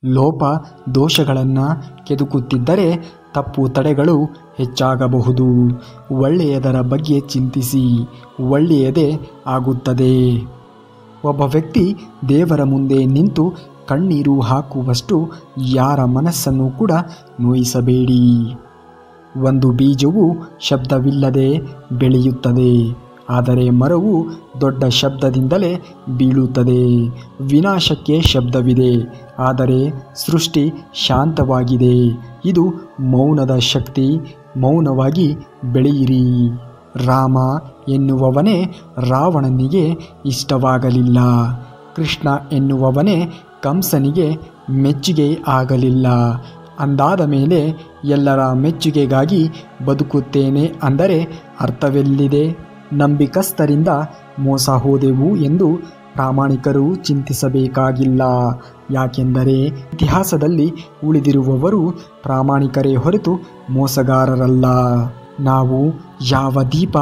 ಲೋಪ ದೋಷಗಳನ್ನು ಕೆದಕುತ್ತಿದ್ದರೆ ತಪ್ಪು ತಡೆಗಳು ಹೆಚ್ಚಾಗಬಹುದು. ಒಳ್ಳೆಯದರ ಬಗ್ಗೆ ಚಿಂತಿಸಿ, ಒಳ್ಳೆಯದೇ ಆಗುತ್ತದೆ. ಒಬ್ಬ ವ್ಯಕ್ತಿ ದೇವರ ಮುಂದೆ ನಿಂತು ಕಣ್ಣೀರು ಹಾಕುವಷ್ಟು ಯಾರ ಮನಸ್ಸನ್ನು ಕೂಡ ನೋಯಿಸಬೇಡಿ. ಒಂದು ಬೀಜವು ಶಬ್ದವಿಲ್ಲದೆ ಬೆಳೆಯುತ್ತದೆ, ಆದರೆ ಮರವು ದೊಡ್ಡ ಶಬ್ದದಿಂದಲೇ ಬೀಳುತ್ತದೆ. ವಿನಾಶಕ್ಕೆ ಶಬ್ದವಿದೆ, ಆದರೆ ಸೃಷ್ಟಿ ಶಾಂತವಾಗಿದೆ. ಇದು ಮೌನದ ಶಕ್ತಿ. ಮೌನವಾಗಿ ಬೆಳೆಯಿರಿ. ರಾಮ ಎನ್ನುವವನೇ ರಾವಣನಿಗೆ ಇಷ್ಟವಾಗಲಿಲ್ಲ. ಕೃಷ್ಣ ಎನ್ನುವವನೇ ಕಂಸನಿಗೆ ಮೆಚ್ಚುಗೆ ಆಗಲಿಲ್ಲ. ಅಂದಾದ ಮೇಲೆ ಎಲ್ಲರ ಮೆಚ್ಚುಗೆಗಾಗಿ ಬದುಕುತ್ತೇನೆ ಅಂದರೆ ಅರ್ಥವೆಲ್ಲಿದೆ? ನಂಬಿಕಸ್ಥರಿಂದ ಮೋಸ ಹೋದೆವು ಎಂದು ಪ್ರಾಮಾಣಿಕರು ಚಿಂತಿಸಬೇಕಾಗಿಲ್ಲ. ಯಾಕೆಂದರೆ ಇತಿಹಾಸದಲ್ಲಿ ಉಳಿದಿರುವವರು ಪ್ರಾಮಾಣಿಕರೇ ಹೊರತು ಮೋಸಗಾರರಲ್ಲ. ನಾವು ಯಾವ ದೀಪ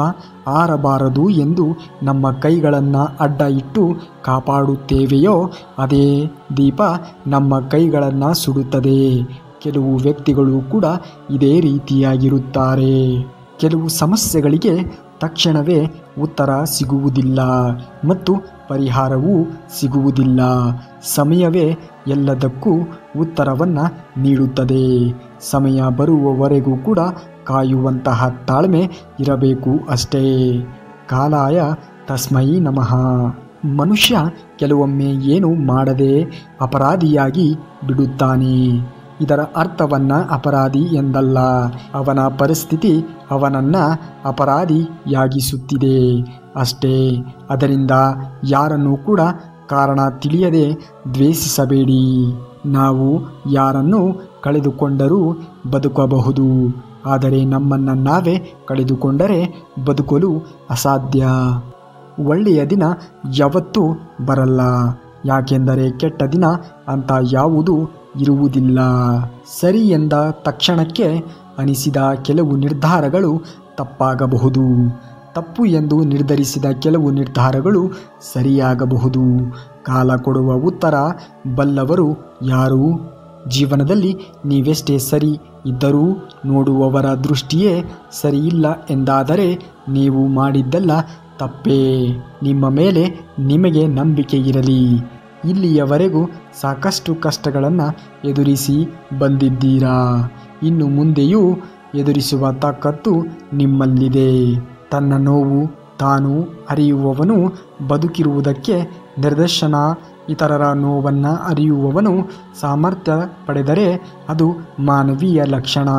ಆರಬಾರದು ಎಂದು ನಮ್ಮ ಕೈಗಳನ್ನು ಅಡ್ಡ ಇಟ್ಟು ಕಾಪಾಡುತ್ತೇವೆಯೋ ಅದೇ ದೀಪ ನಮ್ಮ ಕೈಗಳನ್ನು ಸುಡುತ್ತದೆ. ಕೆಲವು ವ್ಯಕ್ತಿಗಳು ಕೂಡ ಇದೇ ರೀತಿಯಾಗಿರುತ್ತಾರೆ. ಕೆಲವು ಸಮಸ್ಯೆಗಳಿಗೆ ತಕ್ಷಣವೇ ಉತ್ತರ ಸಿಗುವುದಿಲ್ಲ ಮತ್ತು ಪರಿಹಾರವೂ ಸಿಗುವುದಿಲ್ಲ. ಸಮಯವೇ ಎಲ್ಲದಕ್ಕೂ ಉತ್ತರವನ್ನು ನೀಡುತ್ತದೆ. ಸಮಯ ಬರುವವರೆಗೂ ಕೂಡ ಕಾಯುವಂತಹ ತಾಳ್ಮೆ ಇರಬೇಕು ಅಷ್ಟೇ. ಕಾಲಾಯ ತಸ್ಮೈ ನಮಃ. ಮನುಷ್ಯ ಕೆಲವೊಮ್ಮೆ ಏನು ಮಾಡದೆ ಅಪರಾಧಿಯಾಗಿ ಬಿಡುತ್ತಾನೆ. ಇದರ ಅರ್ಥವನ್ನು ಅಪರಾಧಿ ಎಂದಲ್ಲ, ಅವನ ಪರಿಸ್ಥಿತಿ ಅವನನ್ನು ಅಪರಾಧಿಯಾಗಿಸುತ್ತಿದೆ ಅಷ್ಟೇ. ಅದರಿಂದ ಯಾರನ್ನೂ ಕೂಡ ಕಾರಣ ತಿಳಿಯದೆ ದ್ವೇಷಿಸಬೇಡಿ. ನಾವು ಯಾರನ್ನು ಕಳೆದುಕೊಂಡರೂ ಬದುಕಬಹುದು, ಆದರೆ ನಮ್ಮನ್ನು ನಾವೇ ಕಳೆದುಕೊಂಡರೆ ಬದುಕಲು ಅಸಾಧ್ಯ. ಒಳ್ಳೆಯ ದಿನ ಯಾವತ್ತೂ ಬರಲ್ಲ, ಯಾಕೆಂದರೆ ಕೆಟ್ಟ ದಿನ ಅಂತ ಯಾವುದೂ ಇರುವುದಿಲ್ಲ. ಸರಿ ಎಂದ ತಕ್ಷಣಕ್ಕೆ ಅನಿಸಿದ ಕೆಲವು ನಿರ್ಧಾರಗಳು ತಪ್ಪಾಗಬಹುದು. ತಪ್ಪು ಎಂದು ನಿರ್ಧರಿಸಿದ ಕೆಲವು ನಿರ್ಧಾರಗಳು ಸರಿಯಾಗಬಹುದು. ಕಾಲ ಕೊಡುವ ಉತ್ತರ ಬಲ್ಲವರು ಯಾರು? ಜೀವನದಲ್ಲಿ ನೀವೆಷ್ಟೇ ಸರಿ ಇದ್ದರೂ ನೋಡುವವರ ದೃಷ್ಟಿಯೇ ಸರಿಯಿಲ್ಲ ಎಂದಾದರೆ ನೀವು ಮಾಡಿದ್ದೆಲ್ಲ ತಪ್ಪೇ. ನಿಮ್ಮ ಮೇಲೆ ನಿಮಗೆ ನಂಬಿಕೆ ಇರಲಿ. ಇಲ್ಲಿಯವರೆಗೂ ಸಾಕಷ್ಟು ಕಷ್ಟಗಳನ್ನು ಎದುರಿಸಿ ಬಂದಿದ್ದೀರಾ. ಇನ್ನು ಮುಂದೆಯೂ ಎದುರಿಸುವ ತಾಕತ್ತು ನಿಮ್ಮಲ್ಲಿದೆ. ತನ್ನ ನೋವು ತಾನು ಅರಿಯುವವನು ಬದುಕಿರುವುದಕ್ಕೆ ನಿದರ್ಶನ. ಇತರರ ನೋವನ್ನು ಅರಿಯುವವನು ಸಾಮರ್ಥ್ಯ ಪಡೆದರೆ ಅದು ಮಾನವೀಯ ಲಕ್ಷಣ.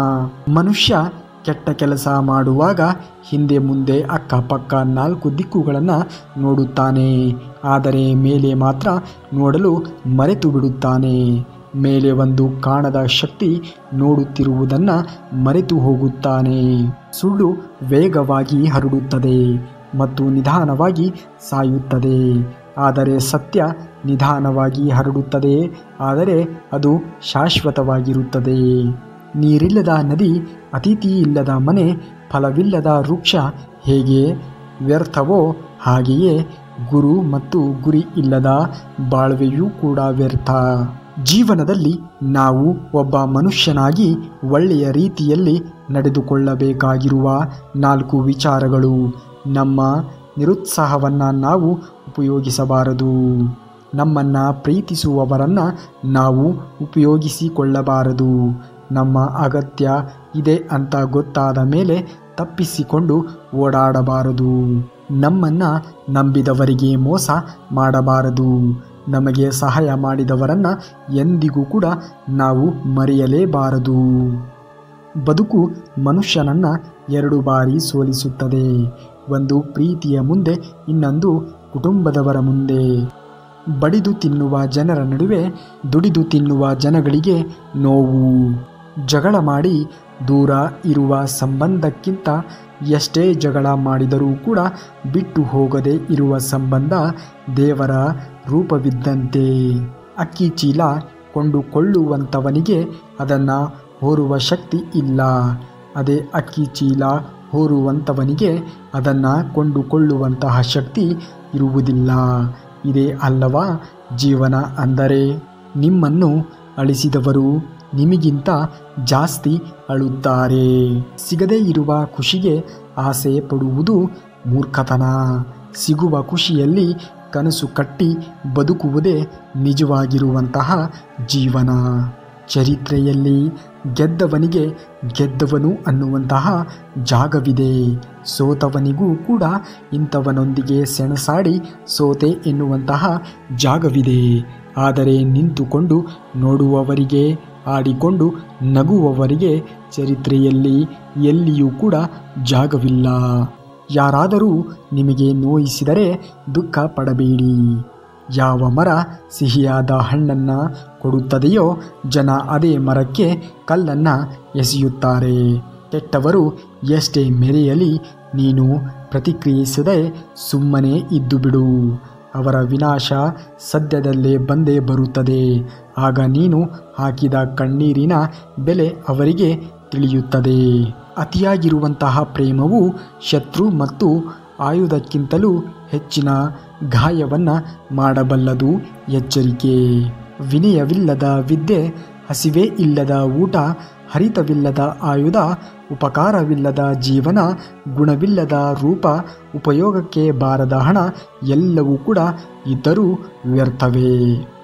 ಮನುಷ್ಯ ಕೆಟ್ಟ ಕೆಲಸ ಮಾಡುವಾಗ ಹಿಂದೆ ಮುಂದೆ ಅಕ್ಕಪಕ್ಕ 4 ದಿಕ್ಕುಗಳನ್ನು ನೋಡುತ್ತಾನೆ, ಆದರೆ ಮೇಲೆ ಮಾತ್ರ ನೋಡಲು ಮರೆತು ಬಿಡುತ್ತಾನೆ. ಮೇಲೆ ಒಂದು ಕಾಣದ ಶಕ್ತಿ ನೋಡುತ್ತಿರುವುದನ್ನು ಮರೆತು ಹೋಗುತ್ತಾನೆ. ಸುಳ್ಳು ವೇಗವಾಗಿ ಹರಡುತ್ತದೆ ಮತ್ತು ನಿಧಾನವಾಗಿ ಸಾಯುತ್ತದೆ, ಆದರೆ ಸತ್ಯ ನಿಧಾನವಾಗಿ ಹರಡುತ್ತದೆ, ಆದರೆ ಅದು ಶಾಶ್ವತವಾಗಿರುತ್ತದೆ. ನೀರಿಲ್ಲದ ನದಿ, ಅತಿಥಿ ಇಲ್ಲದ ಮನೆ, ಫಲವಿಲ್ಲದ ವೃಕ್ಷ ಹೇಗೆ ವ್ಯರ್ಥವೋ ಹಾಗೆಯೇ ಗುರು ಮತ್ತು ಗುರಿ ಇಲ್ಲದ ಬಾಳ್ವೆಯೂ ಕೂಡ ವ್ಯರ್ಥ. ಜೀವನದಲ್ಲಿ ನಾವು ಒಬ್ಬ ಮನುಷ್ಯನಾಗಿ ಒಳ್ಳೆಯ ರೀತಿಯಲ್ಲಿ ನಡೆದುಕೊಳ್ಳಬೇಕಾಗಿರುವ 4 ವಿಚಾರಗಳು. ನಮ್ಮ ನಿರುತ್ಸಾಹವನ್ನು ನಾವು ಉಪಯೋಗಿಸಬಾರದು. ನಮ್ಮನ್ನು ಪ್ರೀತಿಸುವವರನ್ನು ನಾವು ಉಪಯೋಗಿಸಿಕೊಳ್ಳಬಾರದು. ನಮ್ಮ ಅಗತ್ಯ ಇದೆ ಅಂತ ಗೊತ್ತಾದ ಮೇಲೆ ತಪ್ಪಿಸಿಕೊಂಡು ಓಡಾಡಬಾರದು. ನಮ್ಮನ್ನು ನಂಬಿದವರಿಗೆ ಮೋಸ ಮಾಡಬಾರದು. ನಮಗೆ ಸಹಾಯ ಮಾಡಿದವರನ್ನು ಎಂದಿಗೂ ಕೂಡ ನಾವು ಮರೆಯಲೇಬಾರದು. ಬದುಕು ಮನುಷ್ಯನನ್ನು 2 ಬಾರಿ ಸೋಲಿಸುತ್ತದೆ. ಒಂದು ಪ್ರೀತಿಯ ಮುಂದೆ, ಇನ್ನೊಂದು ಕುಟುಂಬದವರ ಮುಂದೆ. ಬಡಿದು ತಿನ್ನುವ ಜನರ ನಡುವೆ ದುಡಿದು ತಿನ್ನುವ ಜನಗಳಿಗೆ ನೋವು. ಜಗಳ ಮಾಡಿ ದೂರ ಇರುವ ಸಂಬಂಧಕ್ಕಿಂತ ಎಷ್ಟೇ ಜಗಳ ಮಾಡಿದರೂ ಕೂಡ ಬಿಟ್ಟು ಹೋಗದೆ ಇರುವ ಸಂಬಂಧ ದೇವರ ರೂಪವಿದ್ದಂತೆ. ಅಕ್ಕಿ ಚೀಲ ಕೊಂಡುಕೊಳ್ಳುವಂಥವನಿಗೆ ಅದನ್ನು ಹೊರುವ ಶಕ್ತಿ ಇಲ್ಲ. ಅದೇ ಅಕ್ಕಿ ಚೀಲ ಹೊರುವಂಥವನಿಗೆ ಅದನ್ನು ಕೊಂಡುಕೊಳ್ಳುವಂತಹ ಶಕ್ತಿ ಇರುವುದಿಲ್ಲ. ಇದೇ ಅಲ್ಲವಾ ಜೀವನ ಅಂದರೆ? ನಿಮ್ಮನ್ನು ಅಳಿಸಿದವರು ನಿಮಗಿಂತ ಜಾಸ್ತಿ ಅಳುತ್ತಾರೆ. ಸಿಗದೇ ಇರುವ ಖುಷಿಗೆ ಆಸೆ ಪಡುವುದು ಮೂರ್ಖತನ. ಸಿಗುವ ಖುಷಿಯಲ್ಲಿ ಕನಸು ಕಟ್ಟಿ ಬದುಕುವುದೇ ನಿಜವಾಗಿರುವಂತಹ ಜೀವನ. ಚರಿತ್ರೆಯಲ್ಲಿ ಗೆದ್ದವನಿಗೆ ಗೆದ್ದವನು ಅನ್ನುವಂತಹ ಜಾಗವಿದೆ. ಸೋತವನಿಗೂ ಕೂಡ ಇಂಥವನೊಂದಿಗೆ ಸೆಣಸಾಡಿ ಸೋತೆ ಎನ್ನುವಂತಹ ಜಾಗವಿದೆ. ಆದರೆ ನಿಂತುಕೊಂಡು ನೋಡುವವರಿಗೆ, ಆಡಿಕೊಂಡು ನಗುವವರಿಗೆ ಚರಿತ್ರೆಯಲ್ಲಿ ಎಲ್ಲಿಯೂ ಕೂಡ ಜಾಗವಿಲ್ಲ. ಯಾರಾದರೂ ನಿಮಗೆ ನೋಯಿಸಿದರೆ ದುಃಖ ಪಡಬೇಡಿ. ಯಾವ ಮರ ಸಿಹಿಯಾದ ಹಣ್ಣನ್ನು ಕೊಡುತ್ತದೆಯೋ ಜನ ಅದೇ ಮರಕ್ಕೆ ಕಲ್ಲನ್ನು ಎಸೆಯುತ್ತಾರೆ. ಕೆಟ್ಟವರು ಎಷ್ಟೇ ಮೆರೆಯಲಿ ನೀನು ಪ್ರತಿಕ್ರಿಯಿಸದೆ ಸುಮ್ಮನೆ ಇದ್ದು ಬಿಡು. ಅವರ ವಿನಾಶ ಸದ್ಯದಲ್ಲೇ ಬಂದೇ ಬರುತ್ತದೆ. ಆಗ ನೀನು ಹಾಕಿದ ಕಣ್ಣೀರಿನ ಬೆಲೆ ಅವರಿಗೆ ತಿಳಿಯುತ್ತದೆ. ಅತಿಯಾಗಿರುವಂತಹ ಪ್ರೇಮವು ಶತ್ರು ಮತ್ತು ಆಯುಧಕ್ಕಿಂತಲೂ ಹೆಚ್ಚಿನ ಗಾಯವನ್ನು ಮಾಡಬಲ್ಲದು. ಎಚ್ಚರಿಕೆ. ವಿನಯವಿಲ್ಲದ ವಿದ್ಯೆ, ಹಸಿವೆ ಇಲ್ಲದ ಊಟ, ಹರಿತವಿಲ್ಲದ ಆಯುಧ, ಉಪಕಾರವಿಲ್ಲದ ಜೀವನ, ಗುಣವಿಲ್ಲದ ರೂಪ, ಉಪಯೋಗಕ್ಕೆ ಬಾರದ ಹಣ ಎಲ್ಲವೂ ಕೂಡ ಇದ್ದರೂ ವ್ಯರ್ಥವೇ.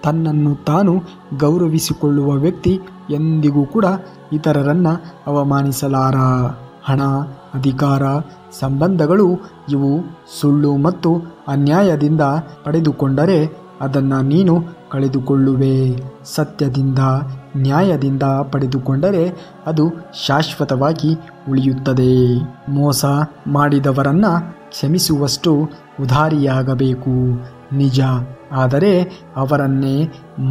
ತನ್ನನ್ನು ತಾನು ಗೌರವಿಸಿಕೊಳ್ಳುವ ವ್ಯಕ್ತಿ ಎಂದಿಗೂ ಕೂಡ ಇತರರನ್ನು ಅವಮಾನಿಸಲಾರ. ಹಣ, ಅಧಿಕಾರ, ಸಂಬಂಧಗಳು ಇವು ಸುಳ್ಳು ಮತ್ತು ಅನ್ಯಾಯದಿಂದ ಪಡೆದುಕೊಂಡರೆ ಅದನ್ನು ನೀನು ಕಳೆದುಕೊಳ್ಳುವೆ. ಸತ್ಯದಿಂದ, ನ್ಯಾಯದಿಂದ ಪಡೆದುಕೊಂಡರೆ ಅದು ಶಾಶ್ವತವಾಗಿ ಉಳಿಯುತ್ತದೆ. ಮೋಸ ಮಾಡಿದವರನ್ನು ಕ್ಷಮಿಸುವಷ್ಟು ಉದಾರಿಯಾಗಬೇಕು, ನಿಜ. ಆದರೆ ಅವರನ್ನೇ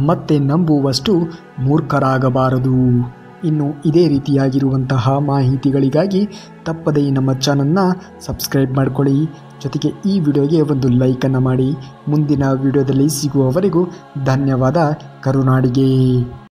ಮತ್ತೆ ನಂಬುವಷ್ಟು ಮೂರ್ಖರಾಗಬಾರದು. ಇನ್ನು ಇದೇ ರೀತಿಯಾಗಿರುವಂತಹ ಮಾಹಿತಿಗಳಿಗಾಗಿ ತಪ್ಪದೇ ನಮ್ಮ ಚಾನಲ್ನ ಸಬ್ಸ್ಕ್ರೈಬ್ ಮಾಡಿಕೊಳ್ಳಿ. ಜೊತೆಗೆ ಈ ವಿಡಿಯೋಗೆ ಒಂದು ಲೈಕನ್ನು ಮಾಡಿ. ಮುಂದಿನ ವಿಡಿಯೋದಲ್ಲಿ ಸಿಗುವವರೆಗೂ ಧನ್ಯವಾದ. ಕರುನಾಡಿಗೆ.